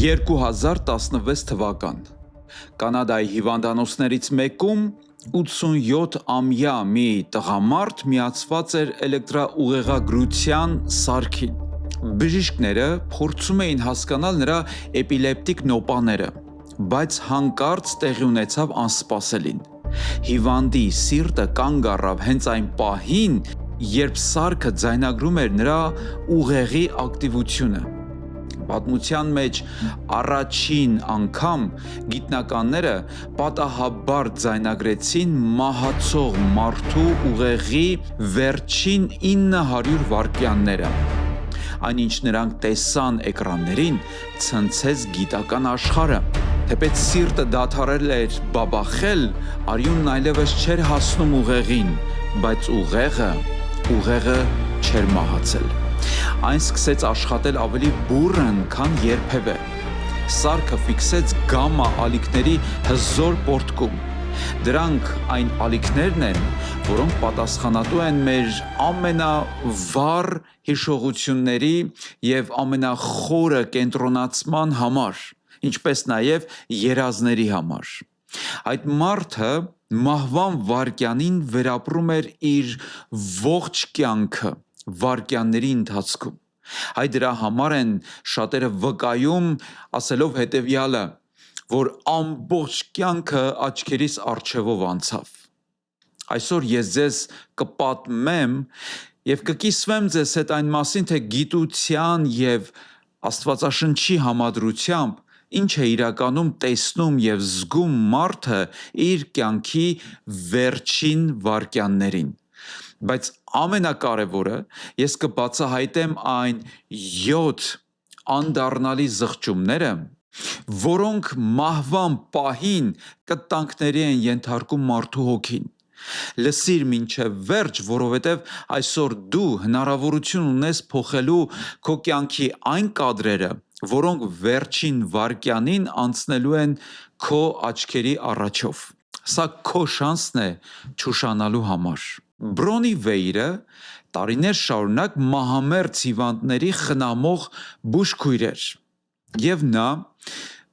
2016 թվական Կանադայի հիվանդանոցներից մեկում 87-ամյա մի տղամարդ միացված էր էլեկտրաուղեղագրության սարքին։ Բժիշկները փորձում էին հասկանալ նրա էպիլեպտիկ նոպաները, բայց հանկարծ տեղի ունեցավ անսպասելին։ Հիվանդի սիրտը կանգ առավ հենց այն պահին, երբ սարքը ձայնագրում էր նրա ուղեղի ակտիվությունը։ Պատմության մեջ առաջին անգամ գիտնականները պատահաբար ձայնագրեցին մահացող մարդու ուղեղի վերջին 900 վայրկյանները։ Այնինչ նրանք տեսան էկրաններին, ցնցեց գիտական աշխարհը։ Թեպետ սիրտը դադարել էր բաբախել, արյունն այլևս չէր հասնում ուղեղին, բայց ուղեղը չէր մահացել։ Այն սկսեց աշխատել ավելի բուռն, քան երբևէ։ Սարքը ֆիքսեց գամմա ալիքների հզոր պոռթկում։ Դրանք այն ալիքներն են, որոնք պատասխանատու են մեր ամենավառ հիշողությունների և ամենախորը կենտրոնացման համար, ինչպես նաև երազների համար։ Այդ մարդը մահվան վայրկյանին վերապրում էր իր ողջ կյանքը վայրկյանների ընթացքում։ Այ դրա համար են շատերը վկայում, ասելով հետևյալը, որ ամբողջ կյանքը աչքերիս առջևով անցավ։ Այսօր ես ձեզ կպատմեմ և կկիսվեմ ձեզ հետ այն մասին, թե գիտության և Աստվածաշնչի համադրությամբ ինչ է իրականում տեսնում և զգում մարդը իր կյանքի վերջին վայրկյաններին։ Բայց ամենակարևորը, ես կբացահայտեմ այն 7 անդառնալի զղջումները, որոնք մահվան պահին կտանքների են ենթարկում մարդու հոգին։ Լսիր մինչև վերջ, որովհետև այսօր դու հնարավորություն ունես փոխելու քո կյանքի այն կադրերը, որոնք վերջին վայրկյանին անցնելու են քո աչքերի առաջով։ Սա քո շանսն է չուշանալու համար։ Բրոնի Վեյրը տարիներ շարունակ մահամերձ հիվանդների խնամող բուժքույր էր, և նա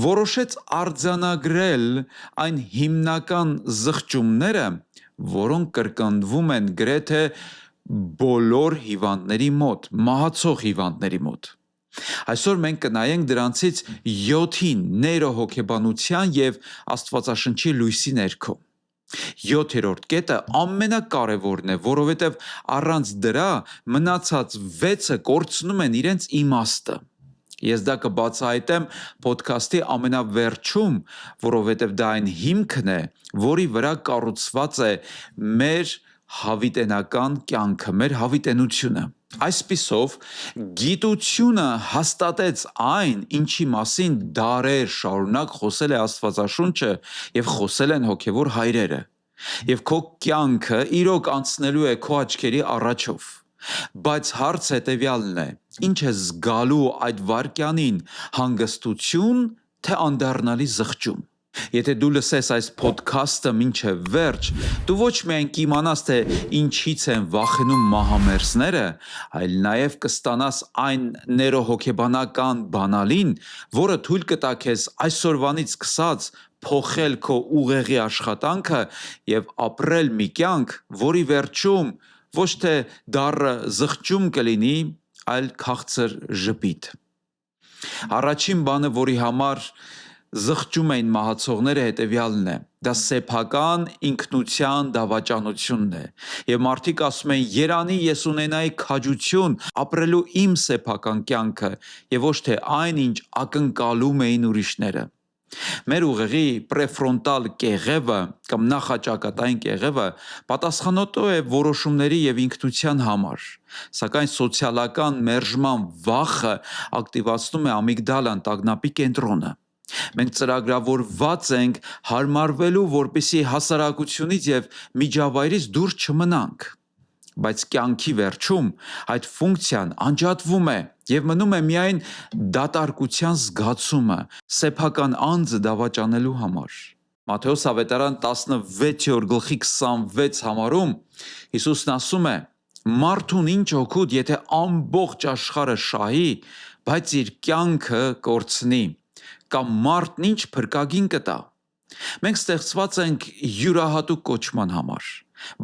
որոշեց արձանագրել այն հիմնական զղջումները, որոնք կրկնվում են գրեթե բոլոր հիվանդների մոտ, մահացող հիվանդների մոտ։ Այսօր մենք կնայենք դրանցից 7-ին նեյրոհոգեբանության և Աստվածաշնչի լույսի ներքո։ 7-րդ կետը ամենակարևորն է, որովհետև առանց դրա մնացած 6-ը կորցնում են իրենց իմաստը։ Ես դա կբացահայտեմ փոդքասթի ամենավերջում, որովհետև դա այն հիմքն է, որի վրա կառուցված է մեր հավիտենական կյանքը, մեր հավիտենությունը։ Այսպիսով, գիտությունը հաստատեց այն, ինչի մասին դարեր շարունակ խոսել է Աստվածաշունչը և խոսել են հոգևոր հայրերը։ Եվ քո կյանքը իրոք անցնելու է քո աչքերի առաջով։ Բայց հարց հետևյալն է. ինչ է զգալու այդ վայրկյանին՝ հանգստություն, թե անդառնալի զղջում։ Եթե դու լսես այս փոդքասթը մինչև վերջ, դու ոչ միայն կիմանաս, թե ինչից են վախենում մահամերձները, այլ նաև կստանաս այն նեյրոհոգեբանական բանալին, որը թույլ կտա քեզ այսօրվանից սկսած փոխել քո ուղեղի աշխատանքը և ապրել մի կյանք, որի վերջում ոչ թե դառը զղջում կլինի, այլ քաղցր ժպիտ։ Առաջին բանը, որի համար զղջում էին մահացողները, հետևյալն է. դա սեփական ինքնության դավաճանությունն է։ Եվ մարդիկ ասում են. երանի ես ունենայի քաջություն ապրելու իմ սեփական կյանքը և ոչ թե այն, ինչ ակնկալում էին ուրիշները։ Մեր ուղեղի պրեֆրոնտալ կեղևը կամ նախաճակատային կեղևը պատասխանատու է որոշումների և ինքնության համար, սակայն սոցիալական մերժման վախը ակտիվացնում է ամիգդալան, տագնապի կենտրոնը։ Մենք ծրագրավորված ենք հարմարվելու, որպեսզի հասարակությունից և միջավայրից դուրս չմնանք։ Բայց կյանքի վերջում այդ ֆունկցիան անջատվում է և մնում է միայն դատարկության զգացումը սեփական անձը դավաճանելու համար։ Մատթեոս ավետարան 16:26 համարում Հիսուսն ասում է. «Մարդուն ինչ օգուտ, եթե ամբողջ աշխարհը շահի, բայց իր կյանքը կորցնի, կամ մարդն ինչ փրկագին կտա։ Մենք ստեղծված ենք յուրահատուկ կոչման համար,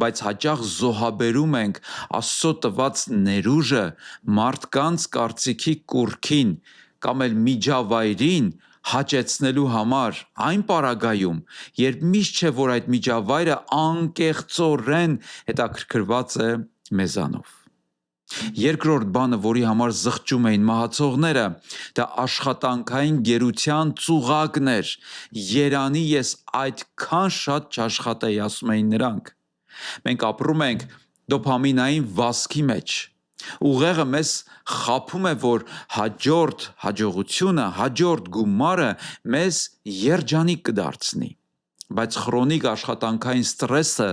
բայց հաճախ զոհաբերում ենք Աստծո տված ներուժը մարդկանց կարծիքի կուռքին կամ էլ միջավայրին հաճեցնելու համար այն պարագայում, երբ միշտ չէ, որ այդ միջավայրը անկեղծորեն հետաքրքրված է մեզանով։ Երկրորդ բանը, որի համար զղջում էին մահացողները, դա աշխատանքային գերության ծուղակն էր։ Երանի ես այդքան շատ չաշխատեի, ասում էին նրանք։ Մենք ապրում ենք դոփամինային վազքի մեջ։ Ուղեղը մեզ խաբում է, որ հաջորդ հաջողությունը, հաջորդ գումարը մեզ երջանիկ կդարձնի։ Բայց քրոնիկ աշխատանքային ստրեսը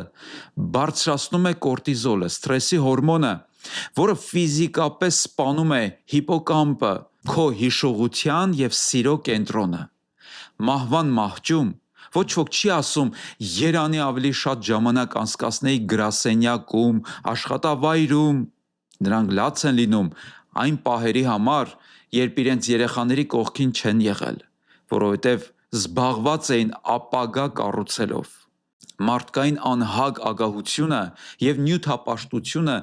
բարձրացնում է կորտիզոլը, ստրեսի հորմոնը, որը ֆիզիկապես սպանում է հիպոկամպը, քո հիշողության եւ սիրո կենտրոնը։ Մահվան մահճում ոչ ոք չի ասում երանի ավելի շատ ժամանակ անցկացնեի գրասենյակում, աշխատավայրում։ Նրանք լաց են լինում այն պահերի համար, երբ իրենց երեխաների կողքին չեն եղել, որովհետև զբաղված էին ապագա կառուցելով։ Մարդկային անհագ ագահությունը եւ նյութապաշտությունը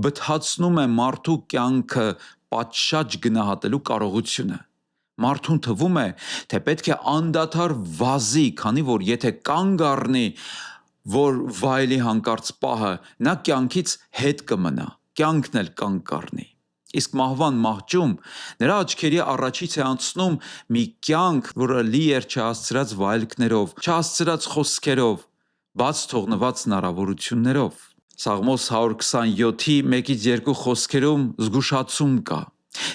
բթացնում է մարդու կյանքը պատշաճ գնահատելու կարողությունը։ Մարդուն թվում է, թե պետք է անդադար վազի, քանի որ եթե կանգ առնի, որ վայելի հանկարծ պահը, նա կյանքից հետ կմնա, կյանքն էլ կանգ կառնի։ Իսկ մահվան մահճում նրա աչքերի առաջից է անցնում մի կյանք, որը լի էր չհասցրած վայելքներով, չհասցրած խոսքերով, բաց թողնված հնարավորություններով։ Սաղմոս 127-ի 1-2 խոսքերում զգուշացում կա։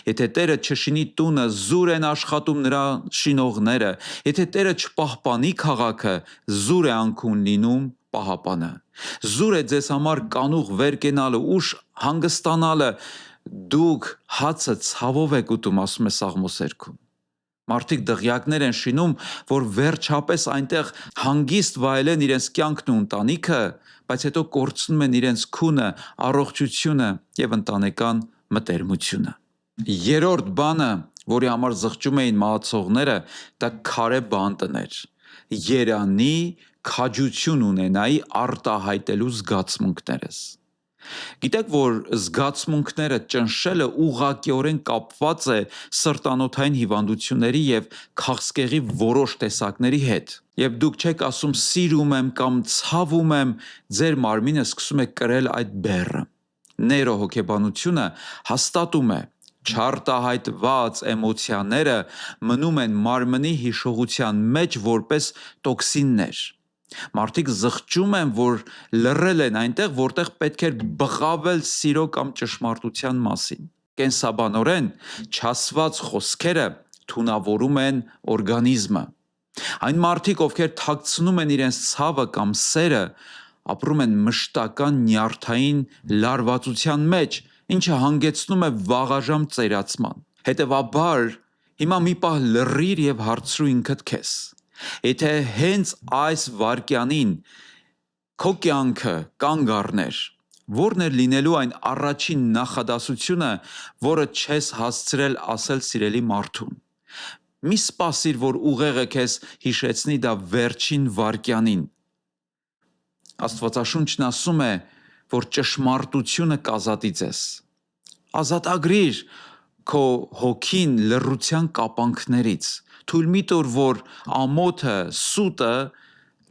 Եթե Տերը չշինի տունը, զուր են աշխատում նրա շինողները, եթե Տերը չպահպանի քաղաքը, զուր է անքուն լինում պահապանը։ Զուր է ձեզ համար կանուխ վեր կենալը, ուշ հանգստանալը, դուք հացը ցավով եք ուտում, ասում է Սաղմոս 2-ում։ Մարդիկ դղյակներ են շինում, որ վերջապես այնտեղ հանգիստ վայելեն իրենց կյանքն ու ընտանիքը, բայց հետո կորցնում են իրենց քունը, առողջությունը եւ ընտանեկան մտերմությունը։ Երրորդ բանը, որի համար զղջում էին մահացողները, դա քարե բանտն էր։ Երանի քաջություն ունենայի արտահայտելու զգացմունքներս։ Գիտեք, որ զգացմունքները ճնշելը ուղղակիորեն կապված է սրտանոթային հիվանդությունների եւ քաղցկեղի որոշ տեսակների հետ։ Երբ դուք չեք ասում սիրում եմ կամ ցավում եմ, ձեր մարմինը սկսում է կրել այդ բեռը։ Նեյրոհոգեբանությունը հաստատում է, չարտահայտված էմոցիաները մնում են մարմնի հիշողության մեջ որպես տոքսիններ։ Մարդիկ զղջում են, որ լռել են այնտեղ, որտեղ պետք էր բղավել սիրո կամ ճշմարտության մասին։ Կենսաբանորեն չասված խոսքերը թունավորում են օրգանիզմը։ Այն մարդիկ, ովքեր թաքցնում են իրենց ցավը կամ սերը, ապրում են մշտական նյարդային լարվածության մեջ, ինչը հանգեցնում է վաղաժամ ծերացման։ Հետևաբար, հիմա մի պահ լռիր եւ հարցրու ինքդ քեզ. Եթե հենց այս վայրկյանին քո կյանքը կանգ առներ, ո՞րն էր լինելու այն առաջին նախադասությունը, որը չես հասցրել ասել սիրելի մարդուն։ Մի սպասիր, որ ուղեղը քեզ հիշեցնի դա վերջին վայրկյանին։ Աստվածաշունչն ասում է, որ ճշմարտությունը կազատի ձեզ։ Ազատագրիր քո հոգին լռության կապանքներից։ Թույլ մի տուր, որ ամոթը, սուտը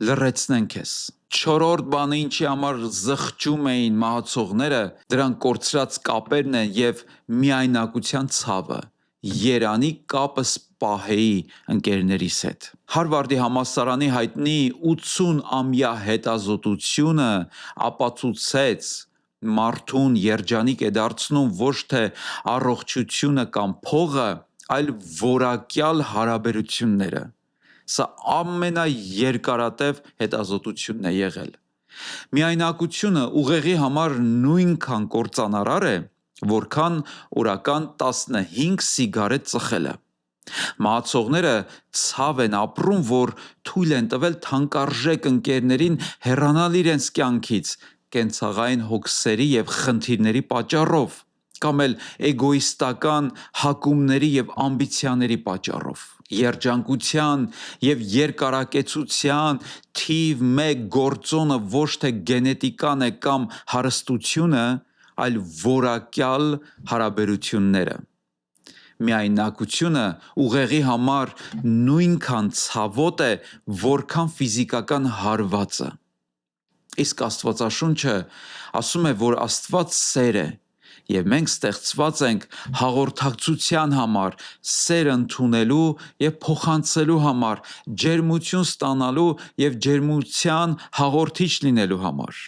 լռեցնեն քեզ։ Չորրորդ բանը, ինչի համար զղջում էին մահացողները, դրանք կորցրած կապերն են եւ միայնակության ցավը։ Երանի կապը սպահեի ընկերներիս հետ։ Հարվարդի համալսարանի հայտնի 80-ամյա հետազոտությունը ապացուցեց, մարդուն երջանիկ է դարձնում ոչ թե առողջությունը կամ փողը, այլ որակյալ հարաբերությունները։ Սա ամենաերկարատև հետազոտությունն է եղել։ Միայնակությունը ուղեղի համար նույնքան կործանարար է, որքան օրական 15 սիգարետ ծխելը։ Մահացողները ցավ են ապրում, որ թույլ են տվել թանկարժեք ընկերներին հեռանալ իրենց կյանքից կենցաղային հոգսերի եւ խնդիրների պատճառով։ կամ էլ էգոիստական հակումների եւ ամբիցիաների պատճառով։ Երջանկության եւ երկարակեցության թիվ 1 գործոնը ոչ թե գենետիկան է կամ հարստությունը, այլ որակյալ հարաբերությունները։ Միայնակությունը ուղեղի համար նույնքան ցավոտ է, որքան ֆիզիկական հարվածը։ Իսկ Աստվածաշունչը ասում է, որ Աստված սեր է, եւ մենք ստեղծված ենք հաղորդակցության համար, սեր ընդունելու եւ փոխանցելու համար, ջերմություն ստանալու եւ ջերմության հաղորդիչ լինելու համար։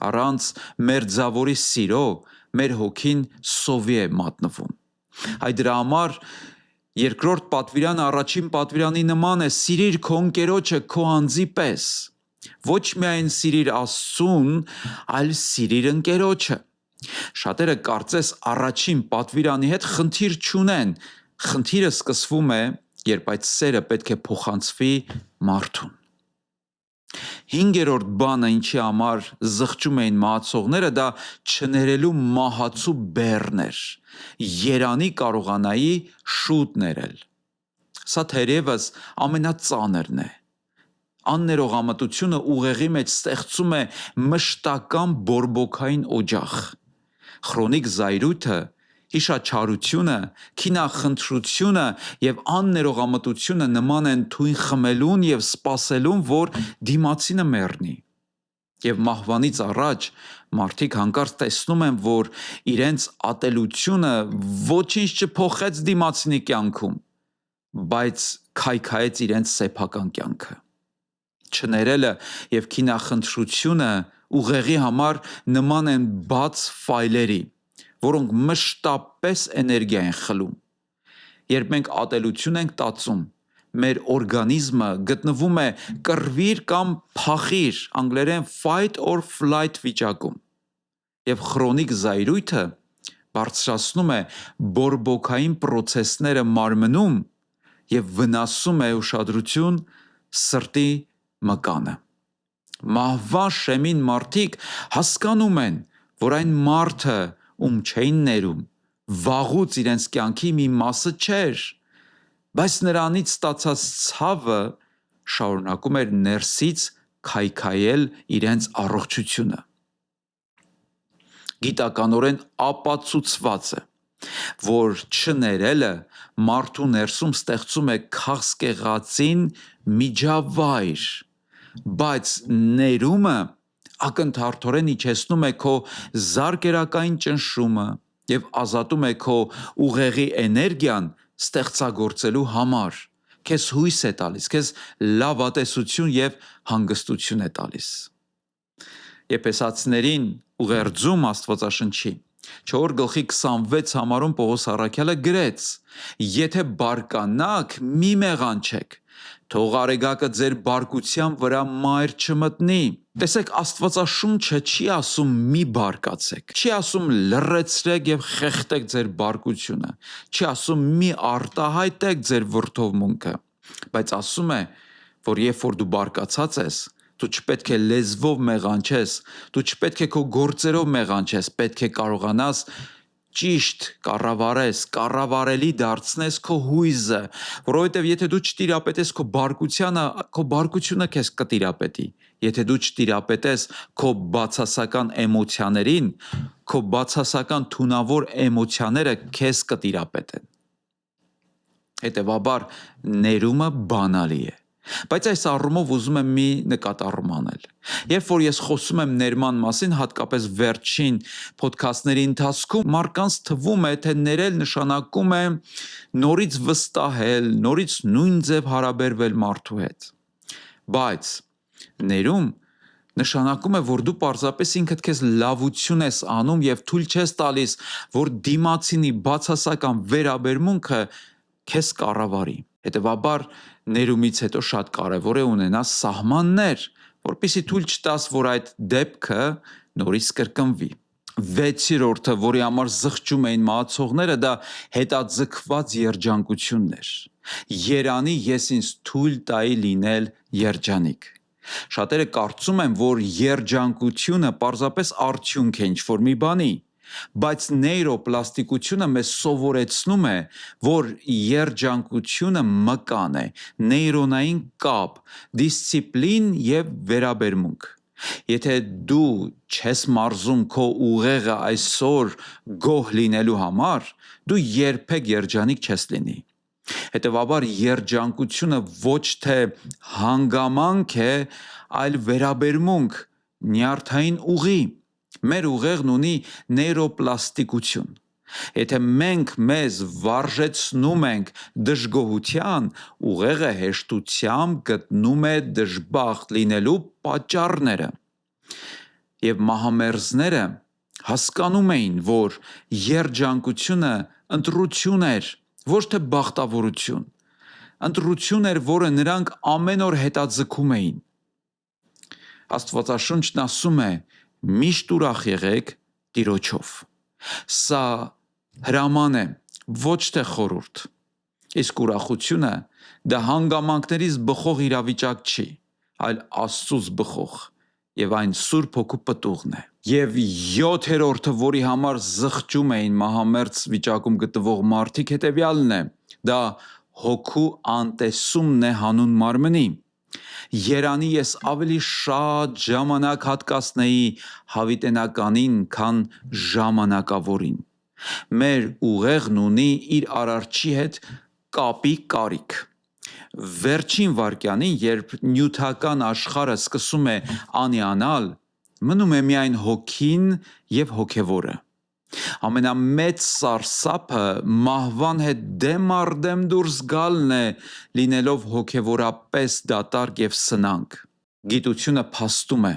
Առանց մերձավորի սիրո մեր հոգին սովի է մատնվում։ Այդ դրա համար երկրորդ պատվիրանը առաջին պատվիրանի նման է՝ սիրիր քո ընկերոջը քո անձի պես։ Ոչ միայն սիրիր Աստծուն, այլ սիրիր ընկերոջը։ Շատերը կարծես առաջին պատվիրանի հետ խնդիր չունեն։ Խնդիրը սկսվում է, երբ այդ սերը պետք է փոխանցվի մարդուն։ 5-րդ բանը, ինչի համար զղջում էին մահացողները, դա չներելու մահացու բեռն էր։ Երանի կարողանայի շուտ ներել։ Սա թերևս ամենածանրն է։ Աններողամտությունը ուղեղի մեջ ստեղծում է մշտական բորբոքային օջախ։ Քրոնիկ զայրույթը, հիշաչարությունը, քինախնդրությունը եւ աններողամտությունը նման են թույն խմելուն եւ սպասելուն, որ դիմացինը մեռնի։ Եվ մահվանից առաջ մարդիկ հանկարծ տեսնում են, որ իրենց ատելությունը ոչինչ չփոխեց դիմացինի կյանքում, բայց քայքայեց իրենց սեփական կյանքը։ Չներելը եւ քինախնդրությունը ուղեղի համար նման են բաց ֆայլերի, որոնք մշտապես էներգիա են խլում։ Երբ մենք ատելություն ենք տածում, մեր օրգանիզմը գտնվում է կռվիր կամ փախիր, անգլերեն fight or flight վիճակում։ Եվ քրոնիկ զայրույթը բարձրացնում է բորբոքային պրոցեսները մարմնում եւ վնասում է ուշադրություն սրտի մկանը։ Մահվան շեմին մարդիկ հասկանում են, որ այն մարդը, ում չէին ներում, վաղուց իրենց կյանքի մի մասը չէր, բայց նրանից ստացած ցավը շարունակում էր ներսից քայքայել իրենց առողջությունը։ Գիտականորեն ապացուցված է, որ չներելը մարդու ներսում ստեղծում է քաղցկեղածին միջավայր, բայց ներումը ակնթարթորեն իջեցնում է քո զարկերակային ճնշումը եւ ազատում է քո ուղեղի էներգիան ստեղծագործելու համար, քեզ հույս է տալիս, քեզ լավատեսություն եւ հանգստություն է տալիս։ Եփեսացիներին ուղերձում Աստվածաշնչի 4:26 համարում Պողոս առաքյալը գրեց. Եթե բարկանաք, մի մեղանչեք, թող արեգակը ձեր բարկության վրա մայր չմտնի։ Տեսեք, Աստվածաշունչը չի ասում մի բարկացեք, չի ասում լռեցրեք եւ խեղդեք ձեր բարկությունը, չի ասում մի արտահայտեք ձեր վրդովմունքը, բայց ասում է, որ երբ որ դու բարկացած ես, դու չպետք է լեզվով մեղանչես, դու չպետք է քո գործերով մեղանչես, պետք է կարողանաս ճիշտ կառավարես, կառավարելի դարձնես քո հույզը, որովհետև եթե դու չտիրապետես քո բարկությանը, քո բարկությունը քեզ կտիրապետի։ Եթե դու չտիրապետես քո բացասական էմոցիաներին, քո բացասական թունավոր էմոցիաները քեզ կտիրապետեն։ Հետևաբար ներումը բանալի է։ Բայց այս առումով ուզում եմ մի նկատառում անել։ Երբ որ ես խոսում եմ ներման մասին, հատկապես վերջին ոդքասթների ընթացքում, մարդկանց թվում է, թե ներել նշանակում է նորից վստահել, նորից նույն ձև հարաբերվել մարդու հետ։ Բայց ներում նշանակում է, որ դու պարզապես ինքդ քեզ լավություն ես անում եւ թույլ չես տալիս, որ դիմացինի բացասական վերաբերմունքը քեզ կառավարի։ Հետևաբար ներումից հետո շատ կարևոր է ունենալ սահմաններ, որպեսզի թույլ չտաս, որ այդ դեպքը նորից կրկնվի։ 6-րդը, որի համար զղջում էին մահացողները, դա հետաձգված երջանկությունն էր։ Երանի ես ինձ թույլ տայի լինել երջանիկ։ Շատերը կարծում են, որ երջանկությունը պարզապես արդյունք է ինչ-որ մի բանի։ Բայց նեյրոպլաստիկությունը մեզ սովորեցնում է, որ երջանկությունը մկան է, նեյրոնային կապ, դիսցիպլին եւ վերաբերմունք։ Եթե դու չես մարզում քո ուղեղը այսօր գոհ լինելու համար, դու երբեք երջանիկ չես լինի։ Հետևաբար երջանկությունը ոչ թե հանգամանք է, այլ վերաբերմունք, նյարդային ուղի։ Մեր ուղեղն ունի նեյրոպլաստիկություն։ Եթե մենք մեզ վարժեցնում ենք դժգոհության, ուղեղը հեշտությամբ գտնում է դժբախտ լինելու պատճառները։ Եվ մահամերձները հասկանում էին, որ երջանկությունը ընտրություն էր, ոչ թե բախտավորություն, ընտրություն էր, որը նրանք ամեն օր հետաձգում էին։ Աստվածաշունչն ասում է. «Միշտ ուրախ եղեք Տիրոջով»։ Սա հրաման է, ոչ թե խորհուրդ։ Իսկ ուրախությունը դա հանգամանքներից բխող իրավիճակ չի, այլ Աստծուց բխող, եւ այն Սուրբ Հոգու պտուղն է։ Եվ 7-րդը, որի համար զղջում էին մահամերձ վիճակում գտնվող մարդիկ, հետևյալն է. դա հոգու անտեսումն է հանուն մարմնի։ Երանի ես ավելի շատ ժամանակ հատկացնեի հավիտենականին, քան ժամանակավորին։ Մեր ուղեղն ունի իր արարչի հետ կապի կարիք։ Վերջին վայրկյանին, երբ նյութական աշխարհը սկսում է անիանալ, մնում է միայն հոգին եւ հոգեվորը։ Ամենամեծ սարսափը մահվան հետ դեմ առ դեմ դուրս գալն է, լինելով հոգեվորապես դատարկ եւ սնանկ։ Գիտությունը փաստում է,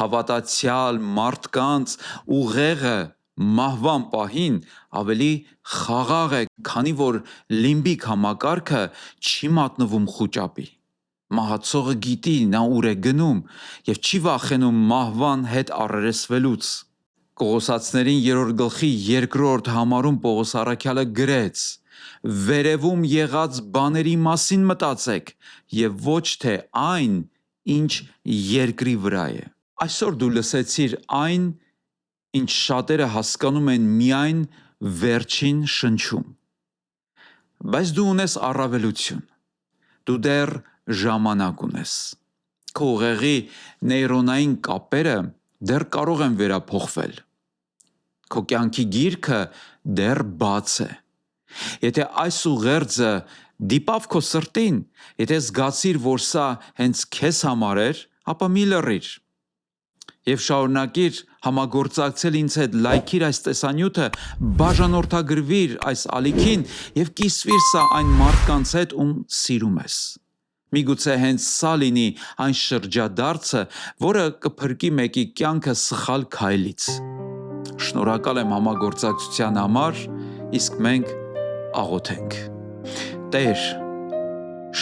հավատացյալ մարդկանց ուղեղը մահվան պահին ավելի խաղաղ է, քանի որ լիմբիկ համակարգը չի մատնվում խուճապի։ Մահացողը գիտի նա ուր է գնում եւ չի վախենում մահվան հետ առերեսվելուց։ Կողոսացիներին 3-րդ համարում Պողոս առաքյալը գրեց. «Վերևում եղած բաների մասին մտածեք եւ ոչ թե այն, ինչ երկրի վրա է»։ Այսօր դու լսեցիր այն, ինչ շատերը հասկանում են միայն վերջին շնչում։ Բայց դու ունես առավելություն։ Դու դեռ ժամանակ ունես։ Քո ուղեղի նեյրոնային կապերը դեռ կարող են վերափոխվել։ Քո կյանքի գիրքը դեռ բաց է։ Եթե այս ուղերձը դիպավ քո սրտին, եթե զգացիր, որ սա հենց քեզ համար էր, ապա մի լռիր եւ շարունակիր համագործակցել ինձ հետ, լայքիր այս տեսանյութը, բաժանորդագրվիր այս ալիքին եւ կիսվիր սա այն մարդկանց հետ, ում սիրում ես։ Միգուցե հենց սա լինի այն շրջադարձը, որը կփրկի մեկի կյանքը սխալ քայլից։ Շնորհակալ եմ համագործակցության համար, իսկ մենք աղոթենք։ Տեր,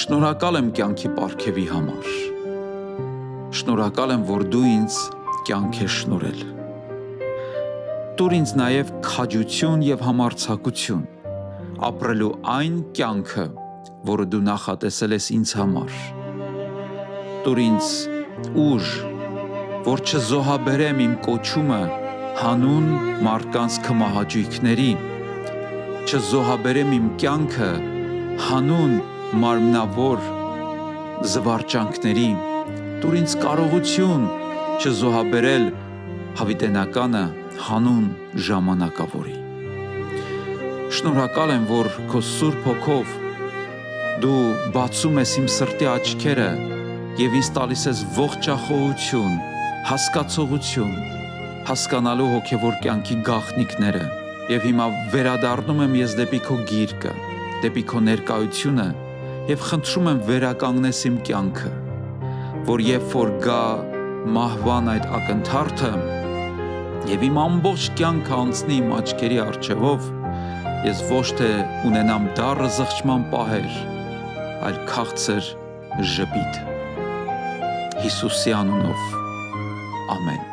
շնորհակալ եմ կյանքի պարգևի համար։ Շնորհակալ եմ, որ դու ինձ կյանք ես շնորհել։ Տուր ինձ նաև քաջություն եւ համարձակություն ապրելու այն կյանքը, որը դու նախատեսել ես ինձ համար։ Տուր ինձ ուժ, որ չզոհաբերեմ իմ կոչումը հանուն մարդկանց քմահաճույքների, չզոհաբերեմ իմ կյանքը հանուն մարմնավոր զվարճանքների, տուր ինձ կարողություն չզոհաբերել հավիտենականը հանուն ժամանակավորի։ Շնորհակալ եմ, որ քո Սուրբ Հոգով դու բացում ես իմ սրտի աչքերը եւ ինձ տալիս ես ողջախոհություն, հասկացողություն, հասկանալու հոգեվոր կյանքի գաղտնիքները, եւ հիմա վերադառնում եմ ես դեպի քո գիրկը, դեպի քո ներկայությունը եւ խնդրում եմ վերականգնես իմ կյանքը, որ երբ որ գա մահվան այդ ակնթարթը եւ իմ ամբողջ կյանքը անցնի իմ աչքերի առջևով, ես ոչ թե ունենամ դառը զղջման պահեր, այլ քաղցր ժպիտ։ Հիսուսի անունով, ամեն։